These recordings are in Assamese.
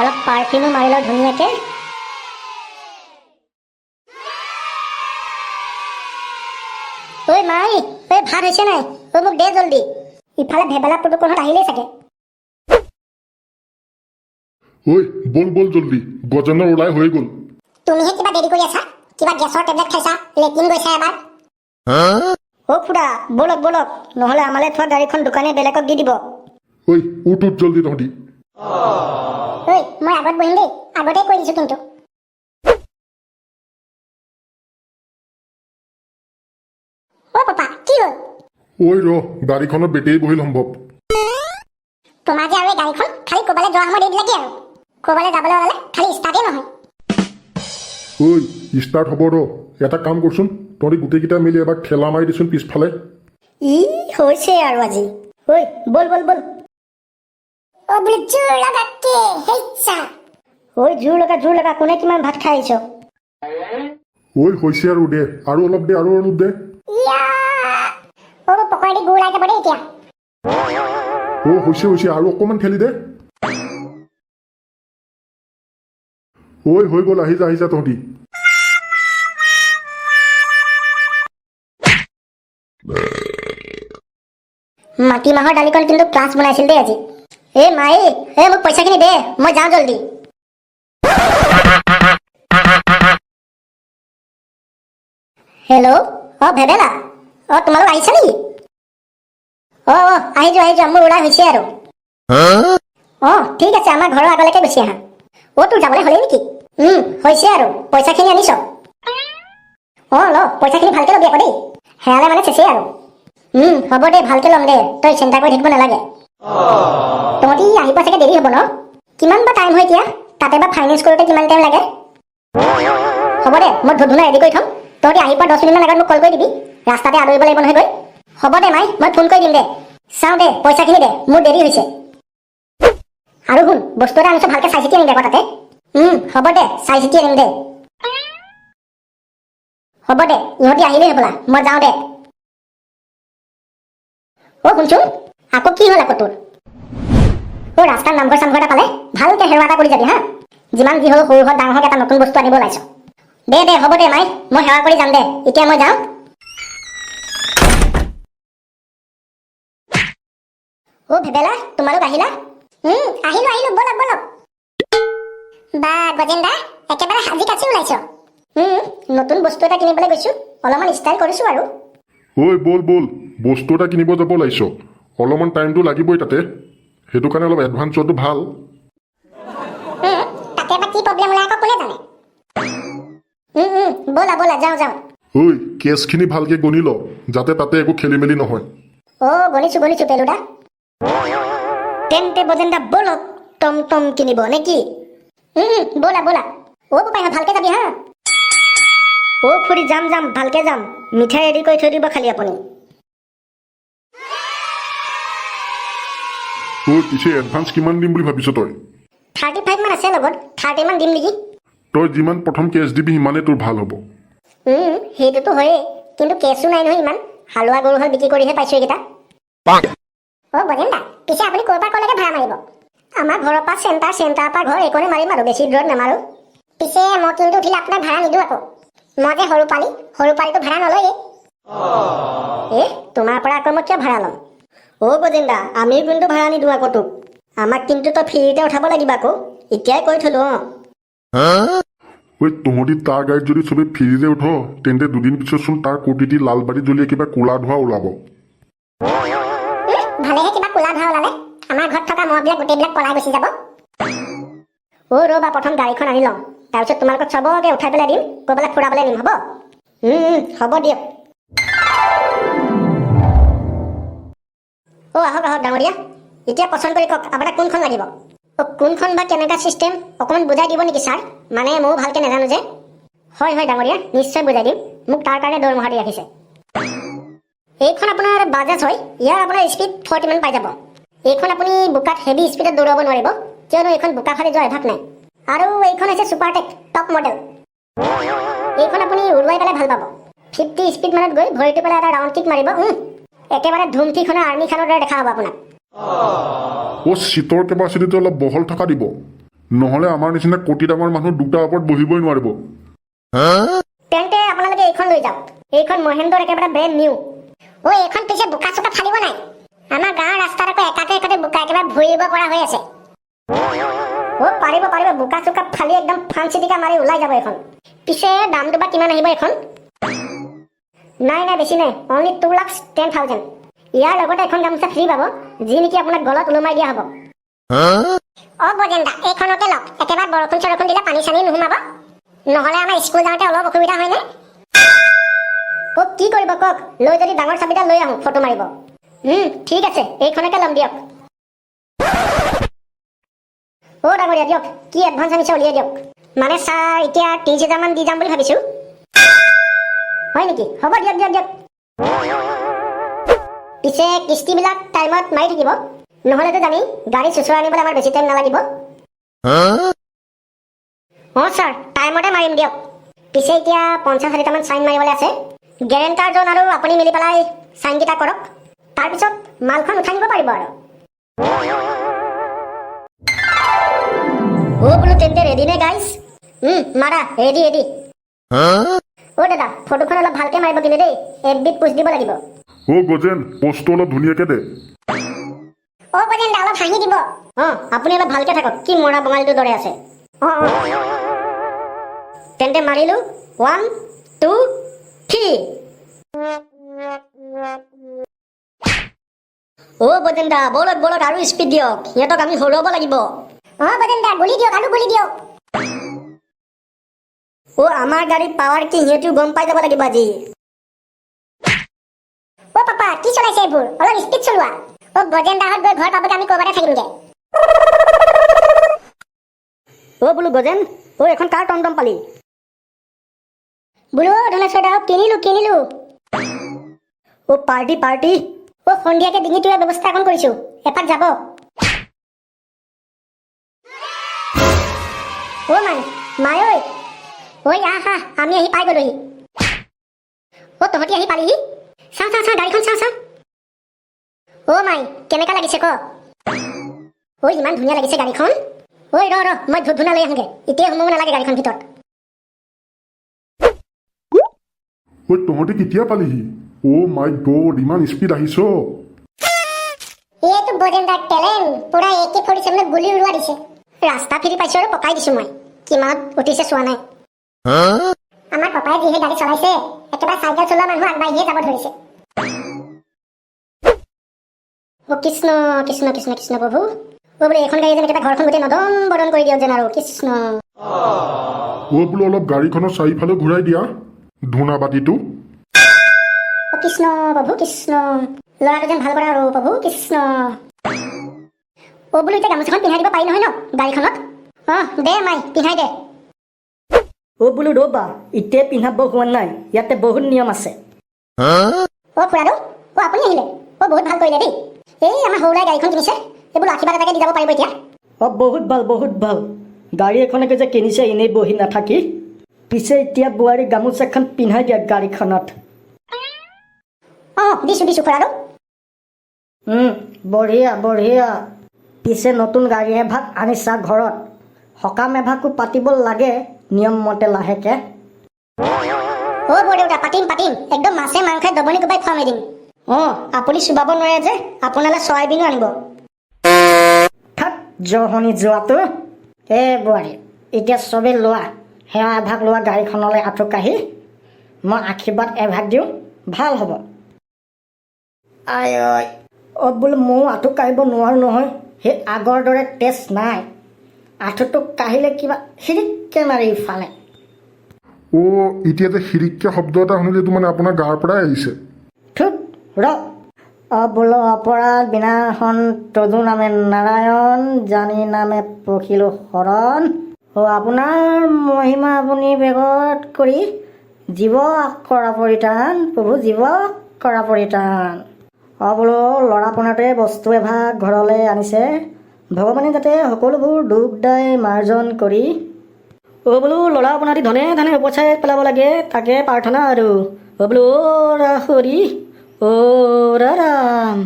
অলপ পাৰফিউমো মাৰি লওঁ ধুনীয়াকৈ। ঐ মাই, ঐ ভাত হৈছে নাই? ঐ মোক দে জল্দি। ইফালে ভেবেলা পুতুকহঁত আহিলেই চাগে। ঐ বল বল জল্দি, গজেনৰ ওলাই হৈ গ'ল। তুমিহে কিবা দেৰি কৰি আছা। কিবা গেছৰ টেবলেট খাইছা, লেট্ৰিন গৈছা এবাৰ। অ খুড়া বলক বলক, নহ'লে আমালৈ থোৱা গাড়ীখন দোকানে বেলেগক দি দিব। ঐ উঠ উঠ জল্দি তহঁতি। ঐ মই আগত বহিম দেই, আগতে কৈ দিছোঁ কিন্তু। অ পাপা কি হ'ল? ঐ ৰ, গাড়ীখনৰ বেটেৰী বহিল সম্ভৱ। তোমাৰ যে আৰু এই গাড়ীখন খালি ক'ৰবালৈ যোৱা সময় দি দিলে কি আৰু? ক'ৰবালৈ যাবলৈ ওলালে খালি ষ্টাৰ্টেই নহয়। ঐ ষ্টাৰ্ট হ'ব ৰ, এটা কাম কৰচোন, তহঁতি গোটেইকেইটা মিলি এবাৰ ঠেলা মাৰি দিচোন পিছফালে। ই হৈছে আৰু আজি। ঐ বল বল বল। ও বোলে জোৰ লগাকে হেইছা। ঐ জোৰ লগা, কোনে কিমান ভাত খাই আহিছ? ঐ হৈছে আৰু দে, আৰু অলপ দে, আৰু অলপ দে। ও পকৰা দি গুৰ ওলাই যাব দেই এতিয়া। হৈছে হৈছে, আৰু অকণমান ঠেলি দে। ঐ হৈ গ'ল, আহি যা তহঁতি। মাটিমাহৰ দালিকণ কিন্তু ক্লাছ বনাইছিল দেই আজি। এই মাই, এই মোক পইচাখিনি দে, মই যাওঁ জল্দি। হেল্ল', ভেবেলা, তোমালোক আহিছা নেকি? আহি যোৱা, মোৰ ওলাই হৈছে আৰু। ঠিক আছে, আমাৰ ঘৰৰ আগলৈকে গুচি আহা। তোৰ যাবলৈ হ'লেই নেকি? হৈছে আৰু, পইচাখিনি আনিছ? ল, পইচাখিনি ভালকে ল'বি আকৌ দেই, হেৰালে মানে চেচেই আৰু। হ'ব দে, ভালকে ল'ম দে, তই চিন্তা কৰি থাকিব নালাগে। তহঁতি আহিব চাগে দেৰি হ'ব ন? কিমান বা টাইম হয় এতিয়া? তাতে বা ফাইনেন্স কৰোঁতে কিমান টাইম লাগে? হ'ব দে, মই ধূনা ৰেডি কৰি থ'ম, তহঁতি আহি পোৱা 10 মিনিটমান আগত মোক কল কৰি দিবি। ৰাস্তাতে আদৰিব লাগিব নহয় গৈ। হ'ব দে মাই, মই ফোন কৰি দিম দে। চাওঁ দে, পইচাখিনি দে, মোৰ দেৰি হৈছে। আৰু শুন, বস্তু এটা আনিছ, ভালকে চাই চিতি আনিম দে আকৌ তাতে। হ'ব দে, চাই চিতি আনিম দে। হ'ব দে, ইহঁতি আহিলেই হ'বলা, মই যাওঁ দে। শুনচোন, আকৌ কি হ'ল আকৌ তোৰ? ৰাস্তাৰ নামঘৰ চামঘৰ এটা পালে ভালকে সেৱা এটা কৰি যাবি হা। যিমান যি হ'লেও সৰু হওক ডাঙৰ হওক, এটা নতুন বস্তু আনিব ওলাইছ। দে হ'ব দে মাই, মই সেৱা কৰি যাম দে, এতিয়া মই যাওঁ। ভেবেলা, তোমালোক আহিলা? আহিলো, বলক বলক। বা গজেন দা, একেবাৰে সাজি কাচি ওলাইছ। নতুন বস্তু এটা কিনিবলৈ গৈছো, অলপমান ষ্টাইল কৰিছো আৰু। ঐ বল বল, বস্তু এটা কিনিব যাব ওলাইছ, অলপমান টাইমটো লাগিবই তাতে, সেইটো কাৰণে অলপ এডভান্স যোৱাটো ভাল। তাতে বা কি প্ৰব্লেম ওলাই আকৌ কোনে জানে। বলা যাওঁ। ঐ কেছখিনি ভালকে গণি ল, যাতে তাতে একো খেলি মেলি নহয়। গণিছো পেলুদা। তেন্তে বজেন্দা বলক, টম কিনিব নেকি? বলা। পাপাই ভালকে যাবি হা। খুৰী যাম, ভালকে যাম। মিঠাই ৰেডি কৰি থৈ দিব খালি আপুনি। পিছে এডভান্স কিমান দিম বুলি ভাবিছ তই? 35 মান আছে লগত, 30 মান দিম নেকি? তই যিমান প্ৰথম কেছ দিবি সিমানেই তোৰ ভাল হ'ব। সেইটোতো হয়েই, কিন্তু কেছো নাই নহয় ইমান। হালোৱা গৰু হাল বিক্ৰী কৰিহে পাইছো এইকেইটা। বজেন্দা, পিছে আপুনি ক'ৰ পৰা ক'লৈকে ভাড়া মাৰিব? আমাৰ ঘৰৰ পৰা চেণ্টাৰৰ পৰা ঘৰ এইকণে মাৰিম আৰু, বেছি দূৰত নামাৰো। পিছে মই কিন্তু উঠিলে আপোনাক ভাড়া নিদিওঁ আকৌ। মই যে সৰু পালিটো ভাড়া নলয়ে। তোমাৰ পৰা আকৌ মই কিয় ভাড়া ল'ম? বজেন্দা, আমি কিন্তু ভাড়া নিদিওঁ আকৌ তোক। আমাক কিন্তু তই ফ্ৰীতে উঠাব লাগিব আকৌ, এতিয়াই কৈ থলো। তহঁতি তাৰ গাড়ীত যদি চবেই ফ্ৰীৰে উঠ, তেন্তে দুদিন পিছতচোন তাৰ কোটিটি লালবাৰীত জ্বলি কিবা ক'লা ধোঁৱা ওলাব। ভালেহে কিবা ক'লা ধোঁৱা ওলালে, আমাৰ ঘৰত থকা মহবিলাক গোটেইবিলাক পলাই গুচি যাব। ৰ'বা, প্ৰথম গাড়ীখন আনি লওঁ, তাৰপিছত তোমালোকক চবকে উঠাই পেলাই দিম, ক'ৰবালৈ ফুৰাবলৈ নিম, হ'ব? হ'ব দিয়ক। আহক ডাঙৰীয়া, এতিয়া পচন্দ কৰি কওক আপোনাক কোনখন লাগিব। কোনখন বা কেনেকুৱা চিষ্টেম অকণমান বুজাই দিব নেকি ছাৰ? মানে ময়ো ভালকৈ নাজানো যে। হয় ডাঙৰীয়া, নিশ্চয় বুজাই দিম, মোক তাৰ কাৰণে দৰমহা দি ৰাখিছে। এইখন আপোনাৰ বাজাজ হয়, ইয়াৰ আপোনাৰ স্পীড 40 মান পাই যাব। এইখন আপুনি বোকাত হেভি স্পীডত দৌৰাব নোৱাৰিব, কিয়নো এইখন বোকা ফালি যোৱা অভ্যাস নাই। আৰু এইখন হৈছে ছুপাৰটেক টপ মডেল। এইখন আপুনি উৰুৱাই পেলাই ভাল পাব। 50 স্পীড মানত গৈ ভৰিটো পেলাই এটা ৰাউণ্ড কিক মাৰিব, একেবাৰে ধুমকিখনৰ আৰ্মিখনৰ দৰে দেখা হ'ব আপোনাক। চিটৰ কেপাচিটিটো অলপ বহল থকা দিব, নহ'লে আমাৰ নিচিনা কোটি ডাঙৰ মানুহ দুটা ওপৰত বহিবই নোৱাৰিব। তেন্তে আপোনালোকে এইখন লৈ যাওক। এইখন মহেন্দ্ৰৰ একেবাৰে ব্ৰেণ্ড নিউ। এইখন পিছে বোকা চোকা ফালিব নাই? আমাৰ গাঁৱৰ ৰাস্তাত আকৌ একাতে বোকা একেবাৰে ভৰিব পৰা হৈ আছে। পাৰিব বোকা চোকা ফালি একদম ফাঞ্চিটিকা মাৰি ওলাই যাব এইখন। পিছে দামটো বা কিমান আহিব এইখন? নাই বেছি নাই, অনলি 2,10,000। ইয়াৰ লগতে এখন গামোচা ফ্ৰী পাব, যি নেকি আপোনাক গলত ওলমাই দিয়া হ'ব। বজেন দা, এইখনকে লওক। একেবাৰে বৰষুণ চৰষুণ দিলে পানী চানী নোসোমাব, নহ'লে আমাৰ স্কুল যাওঁতে অলপ অসুবিধা হয় নে? কি কৰিব কওক? লৈ যদি ডাঙৰ চাবিটা লৈ আহোঁ ফটো মাৰিব। ঠিক আছে, এইখনকে ল'ম দিয়ক। ডাঙৰীয়া দিয়ক, কি এডভান্স আনিছে উলিয়াই দিয়ক। মানে ছাৰ, এতিয়া 30,000 মান দি যাম বুলি ভাবিছোঁ। হয় নেকি? হ'ব দিয়ক। পিছে কিস্তিবিলাক টাইমত মাৰি থাকিব, নহ'লেতো জানি গাড়ী চুচৰা আনিবলৈ আমাৰ বেছি টাইম নালাগিব। ছাৰ, টাইমতে মাৰিম দিয়ক। পিছে এতিয়া 50,000 চাইন মাৰিবলৈ আছে। গেৰেণ্টাৰজন আৰু আপুনি মিলি পেলাই চাইনকেইটা কৰক, তাৰপিছত মালখন উঠাই নিব পাৰিব আৰু। বোলো তেন্তে ৰেডি নে গাইজ? মাৰা, ৰেডি। দাদা, ফটোখন অলপ ভালকে মাৰিব কিন্তু দেই, FBত পোষ্ট দিব লাগিব। গজেন, পোষ্টটো অলপ ধুনীয়াকে দে। গজেন দা, অলপ হাঁহি দিব। আপুনি অলপ ভালকে থাকক, কি মৰা বঙালীটোৰ দৰে আছে। তেন্তে মাৰিলো, 1, 2, 3। বজেন দা, বলক আৰু স্পীড দিয়ক, সিহঁতক আমি হৰুৱাব লাগিব। বজেন দা, গুলি দিয়ক আৰু গুলি দিয়ক। আমাৰ গাড়ীৰ পাৱাৰ কি সিহঁতিও গম পাই যাব লাগিব আজি। পাপা, কি চলাইছে এইবোৰ? অলপ স্পীড চলোৱা। বজেন দাহঁত গৈ ঘৰ পাবগে, আমি ক'ৰবাতে থাকিমগে। বোলো গজেন, এখন কাৰ টমটম পালি? বোলো ধনেশ্বৰ দা, কিনিলো। পাৰ্টি। সন্ধিয়াকে ডিঙি তোলাৰ ব্যৱস্থা এখন কৰিছো, এপাক যাব। মাই আহা, আমি আহি পাই গলোহি। তহঁতি আহি পালিহি? চাওঁ গাড়ীখন চাওঁ। মাই, কেনেকা লাগিছে ক? ইমান ধুনীয়া লাগিছে গাড়ীখন। ৰ মই ধূনা লৈ আহোঁগে, এতিয়া সোমাব নালাগে গাড়ীখন ভিতৰত। তহঁতি কেতিয়া পালিহি? মাই গড, ইমান স্পীড আহিছ। এইটো বজেন দাৰ টেলেণ্ট, পুৰা AK-47 গুলি উৰুৱা দিছে। ৰাস্তা ফিৰি পাইছো আৰু পকাই দিছো মই। কিমানত উঠিছে চোৱা নাই। আমাৰ পাপাই যিহে গাড়ী চলাইছে, একেবাৰে চাইকেল চলোৱা মানুহ আগবাঢ়িয়ে যাব ধৰিছে। কৃষ্ণ প্ৰভু। বোলে এইখন গাড়ী যেন একেবাৰে ঘৰখন গোটেই নদন বদন কৰি দিয়ক যেন আৰু। কৃষ্ণ। বোলো অলপ গাড়ীখনৰ চাৰিফালে ঘূৰাই দিয়া, ধূনা বাতিটো। কৃষ্ণ প্ৰভু কৃষ্ণ। ল'ৰাটো যেন ভাল কৰা আৰু প্ৰভু কৃষ্ণ। বোলো এতিয়া গামোচাখন পিন্ধাই দিব পাৰি নহয় ন গাড়ীখনত? দে মাই, পিন্ধাই দে। বোলো ৰ'বা, এতিয়া পিন্ধাব হোৱা নাই, ইয়াতে বহুত নিয়ম আছে। খুৰাটো, আপুনি আহিলে? বহুত ভাল কৰিলে দেই। এই আমাৰ সৰুলাই গাড়ীখন কিনিছে, এইবোৰ আশীৰ্বাদ এটাকে দি যাব পাৰিব এতিয়া। বহুত ভাল। গাড়ী এখনকে যে কিনিছে এনেই বহি নাথাকি। পিছে এতিয়া বোৱাৰী গামোচাখন পিন্ধাই দিয়া গাড়ীখনত। দিছো খুৰাটো। বঢ়িয়া। পিছে নতুন গাড়ী এভাগ আনিছা ঘৰত, সকাম এভাগো পাতিব লাগে নিয়ম মতে লাহেকে। বৰদেউতা, পাতিম। একদম মাছে মাংসে দবনি কোবাই খুৱাম এদিন। আপুনি চুবাব নোৱাৰে যে, আপোনালৈ চয়াবিনো আনিব। থাক জহনি যোৱাটো। বোৱাৰী, এতিয়া চবেই লোৱা, সেৱা এভাগ লোৱা গাড়ীখনলৈ আঁঠু কাঢ়ি। মই আশীৰ্বাদ এভাগ দিওঁ, ভাল হ'ব। বোলো ময়ো আঁঠু কাঢ়িব নোৱাৰোঁ নহয়, সেই আগৰ দৰে তেজ নাই। আঁঠুটো কাঢ়িলে কিবা হিৰিককে মাৰি ইফালে। এতিয়া যে হিৰিককে শব্দ এটা শুনিলে, এইটো মানে আপোনাৰ গাৰ পৰাই আহিছে। বোলো অপৰাধ বিনাশন তদু নামে নাৰায়ণ, জানি নামে পখিলো শৰণ। আপোনাৰ মহিমা আপুনি বেগত কৰি, জীৱ কৰা পৰিত্ৰাণ, প্ৰভু জীৱ কৰা পৰিত্ৰাণ। বোলো ল'ৰাপোনাটোৱে বস্তু এভাগ ঘৰলৈ আনিছে, ভগৱানে যাতে সকলোবোৰ দুখ দায় মাৰ্জন কৰি। বোলো ল'ৰা আপোনাটি ধনে উপচাই পেলাব লাগে, তাকে প্ৰাৰ্থনা আৰু। বোলো হৰি ৰাম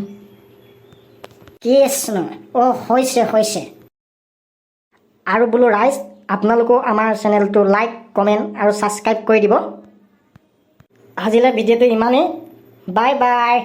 কৃষ্ণ। হৈছে আৰু বোলো ৰাইজ আপোনালোকেও আমাৰ চেনেলটো লাইক কমেণ্ট আৰু ছাবস্ক্ৰাইব কৰি দিব। আজিলৈ ভিডিঅ'টো ইমানেই। Bye bye.